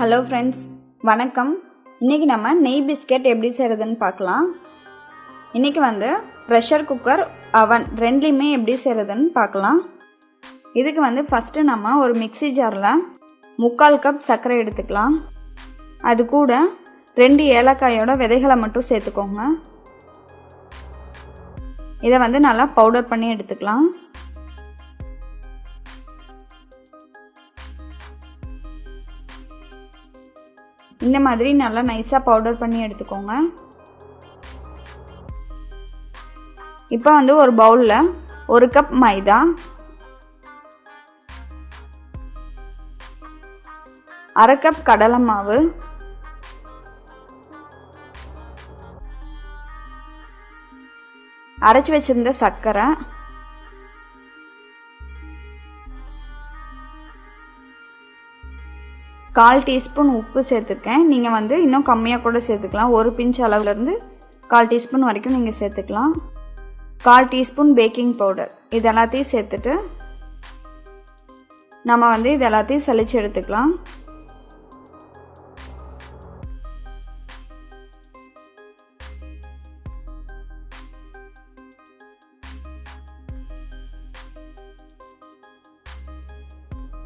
Hello friends, வணக்கம். இன்றைக்கி நம்ம நெய் பிஸ்கெட் எப்படி செய்கிறதுன்னு பார்க்கலாம். இன்றைக்கி ப்ரெஷர் குக்கர், அவன் ரெண்டுலேயுமே எப்படி செய்கிறதுன்னு பார்க்கலாம். இதுக்கு ஃபஸ்ட்டு நம்ம ஒரு மிக்ஸி ஜாரில் 3/4 கப் சர்க்கரை எடுத்துக்கலாம். அது கூட 2 ஏலக்காயோட விதைகளை மட்டும் சேர்த்துக்கோங்க. இதை நல்லா பவுடர் பண்ணி எடுத்துக்கலாம். இந்த மாதிரி நல்லா நைஸாக பவுடர் பண்ணி எடுத்துக்கோங்க. இப்போ ஒரு பவுலில் 1 கப் மைதா, 1/2 கப் கடலை மாவு, அரைச்சி வச்சிருந்த சர்க்கரை, கால் டீஸ்பூன் உப்பு சேர்த்துருக்கேன். நீங்கள் இன்னும் கம்மியாக கூட சேர்த்துக்கலாம். 1 பிஞ்ச் அளவுலேருந்து 1/4 டீஸ்பூன் வரைக்கும் நீங்கள் சேர்த்துக்கலாம். 1/4 டீஸ்பூன் பேக்கிங் பவுடர், இது எல்லாத்தையும் சேர்த்துட்டு நம்ம இது எல்லாத்தையும் சலிச்சு எடுத்துக்கலாம்.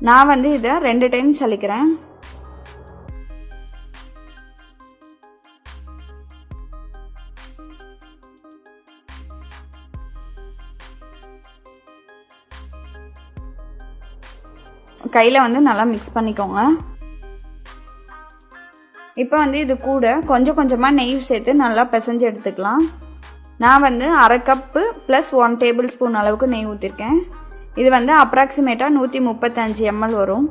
நான் இதை 2 டைம் சலிக்கிறேன். கையில் நல்லா மிக்ஸ் பண்ணிக்கோங்க. இப்போ இது கூட கொஞ்சம் கொஞ்சமாக நெய் சேர்த்து நல்லா பிசைஞ்சு எடுத்துக்கலாம். நான் 1/2 கப்பு ப்ளஸ் 1 டேபிள் ஸ்பூன் அளவுக்கு நெய் ஊற்றிருக்கேன். இது அப்ராக்சிமேட்டாக 135 ml வரும்.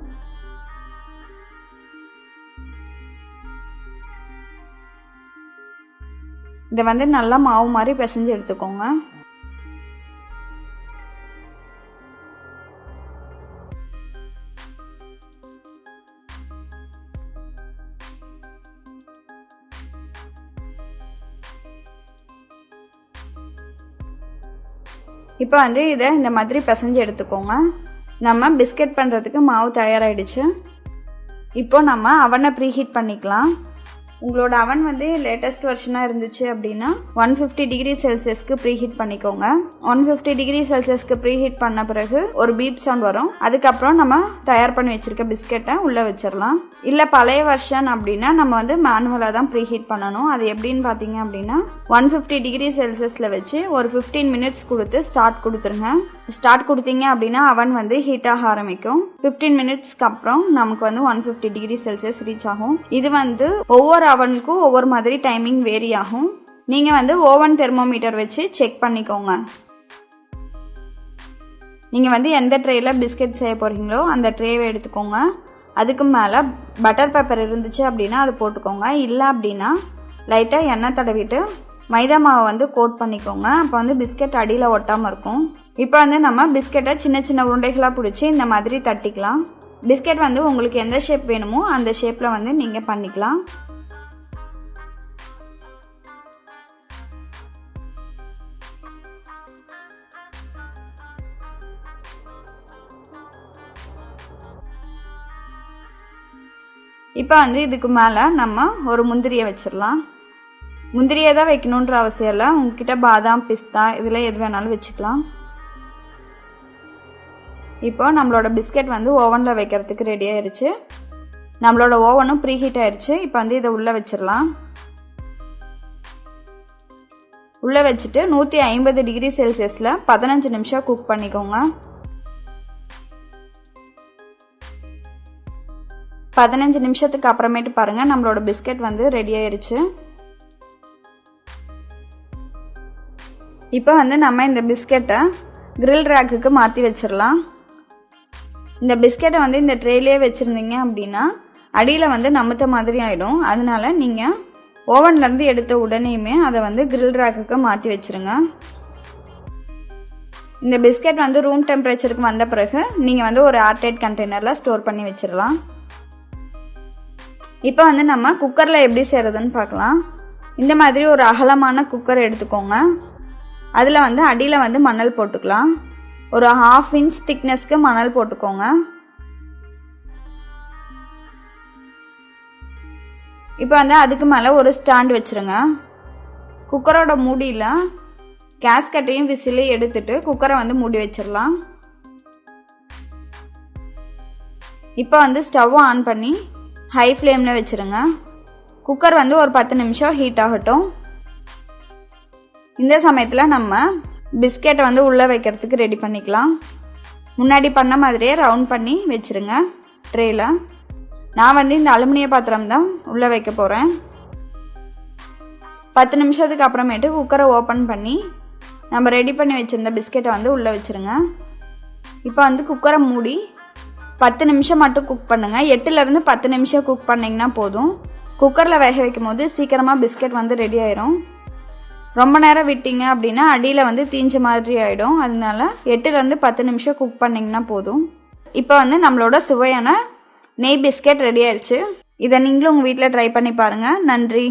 இதை நல்லா மாவு மாதிரி பிசைஞ்சு எடுத்துக்கோங்க. இப்போ இதை இந்த மாதிரி பிசைஞ்சு எடுத்துக்கோங்க. நம்ம பிஸ்கெட் பண்ணுறதுக்கு மாவு தயாராகிடுச்சு. இப்போ நம்ம அவனை ப்ரீஹீட் பண்ணிக்கலாம். உங்களோட அவன் லேட்டஸ்ட் வெர்ஷனாக இருந்துச்சு அப்படின்னா 150 டிகிரி செல்சியஸ்க்கு ப்ரீஹீட் பண்ணிக்கோங்க. 150 டிகிரி செல்சியஸ்க்கு ப்ரீஹீட் பண்ண பிறகு ஒரு பீப் சவுண்ட் வரும். அதுக்கப்புறம் நம்ம தயார் பண்ணி வச்சுருக்க பிஸ்கெட்டை உள்ளே வச்சிடலாம். இல்லை பழைய வெர்ஷன் அப்படின்னா நம்ம மேனுவலாக தான் ப்ரீஹீட் பண்ணணும். அது எப்படின்னு பார்த்தீங்க அப்படின்னா 150 டிகிரி செல்சியஸில் வச்சு ஒரு 15 மினிட்ஸ் கொடுத்து ஸ்டார்ட் கொடுத்துருங்க. ஸ்டார்ட் கொடுத்தீங்க அப்படின்னா அவன் ஹீட் ஆக ஆரம்பிக்கும். 15 மினிட்ஸ்க்கு அப்புறம் நமக்கு 150 டிகிரி செல்சியஸ் ரீச் ஆகும். இது ஒவ்வொரு அவனுக்கும் ஒவ்வொரு மாதிரி டைமிங் வேரி ஆகும். நீங்கள் ஓவன் தெர்மோமீட்டர் வச்சு செக் பண்ணிக்கோங்க. நீங்கள் எந்த ட்ரேயில் பிஸ்கெட் செய்ய போகிறீங்களோ அந்த ட்ரேவை எடுத்துக்கோங்க. அதுக்கு மேலே பட்டர் பேப்பர் இருந்துச்சு அப்படின்னா அது போட்டுக்கோங்க. இல்லை அப்படின்னா லைட்டாக எண்ணெய் தடவிட்டு மைதா மாவை கோட் பண்ணிக்கோங்க. அப்போ பிஸ்கெட் அடியில் ஒட்டாமல் இருக்கும். இப்போ நம்ம பிஸ்கெட்டை சின்ன சின்ன உருண்டைகளாக பிடிச்சி இந்த மாதிரி தட்டிக்கலாம். பிஸ்கெட் உங்களுக்கு எந்த ஷேப் வேணுமோ அந்த ஷேப்பில் நீங்கள் பண்ணிக்கலாம். இப்போ இதுக்கு மேலே நம்ம ஒரு முந்திரியை வச்சிடலாம். முந்திரியை தான் வைக்கணுன்ற அவசியம் இல்லை. உங்ககிட்ட பாதாம், பிஸ்தா இதில் எது வேணாலும் வச்சுக்கலாம். இப்போ நம்மளோட பிஸ்கெட் ஓவனில் வைக்கிறதுக்கு ரெடி ஆயிடுச்சு. நம்மளோட ஓவனும் ப்ரீஹீட் ஆயிடுச்சு. இப்போ இதை உள்ளே வச்சிடலாம். உள்ளே வச்சுட்டு 150 டிகிரி செல்சியஸில் 15 நிமிஷம் குக் பண்ணிக்கோங்க. 15 நிமிஷத்துக்கு அப்புறமேட்டு பாருங்கள், நம்மளோட பிஸ்கெட் ரெடி ஆயிடுச்சு. இப்போ நம்ம இந்த பிஸ்கெட்டை கிரில் ரேக்குக்கு மாற்றி வச்சிடலாம். இந்த பிஸ்கெட்டை இந்த ட்ரேலேயே வச்சுருந்தீங்க அப்படின்னா அடியில் நமுத்த மாதிரி ஆகிடும். அதனால நீங்கள் ஓவன்லேருந்து எடுத்த உடனேயுமே அதை கிரில் ரேக்குக்கு மாற்றி வச்சுருங்க. இந்த பிஸ்கெட் ரூம் டெம்பரேச்சருக்கு வந்த பிறகு நீங்கள் ஒரு ஏர்டைட் கண்டெய்னரில் ஸ்டோர் பண்ணி வச்சிடலாம். இப்போ நம்ம குக்கரில் எப்படி செய்கிறதுன்னு பார்க்கலாம். இந்த மாதிரி ஒரு அகலமான குக்கர் எடுத்துக்கோங்க. அதில் அடியில் மணல் போட்டுக்கலாம். ஒரு 1/2 இன்ச் திக்னஸ்க்கு மணல் போட்டுக்கோங்க. இப்போ வந்து அதுக்கு மேலே ஒரு ஸ்டாண்ட் வச்சுருங்க. குக்கரோட மூடியில் கேஸ்கட்டையும் விசிலையும் எடுத்துட்டு குக்கரை வந்து மூடி வச்சிடலாம். இப்போ வந்து ஸ்டவ்வை ஆன் பண்ணி ஹை ஃப்ளேமில் வச்சுருங்க. குக்கர் வந்து ஒரு 10 நிமிஷம் ஹீட் ஆகட்டும். இந்த சமயத்தில் நம்ம பிஸ்கெட்டை வந்து உள்ளே வைக்கிறதுக்கு ரெடி பண்ணிக்கலாம். முன்னாடி பண்ண மாதிரியே ரவுண்ட் பண்ணி வச்சுருங்க ட்ரேயில். நான் வந்து இந்த அலுமினிய பாத்திரம் தான் உள்ளே வைக்க போகிறேன். 10 நிமிஷத்துக்கு அப்புறமேட்டு குக்கரை ஓப்பன் பண்ணி நம்ம ரெடி பண்ணி வச்சுருந்த பிஸ்கெட்டை வந்து உள்ளே வச்சுருங்க. இப்போ வந்து குக்கரை மூடி 10 நிமிஷம் மட்டும் குக் பண்ணுங்கள். 8லேருந்து 10 நிமிஷம் குக் பண்ணிங்கன்னா போதும். குக்கரில் வேக வைக்கும் போது சீக்கிரமாக பிஸ்கெட் வந்து ரெடி ஆயிரும். ரொம்ப நேரம் விட்டீங்க அப்படின்னா அடியில் வந்து தீஞ்ச மாதிரி ஆகிடும். அதனால 8லேருந்து 10 நிமிஷம் குக் பண்ணிங்கன்னா போதும். இப்போ வந்து நம்மளோட சுவையான நெய் பிஸ்கெட் ரெடி ஆயிடுச்சு. இதை நீங்களும் உங்கள் வீட்டில் ட்ரை பண்ணி பாருங்கள். நன்றி.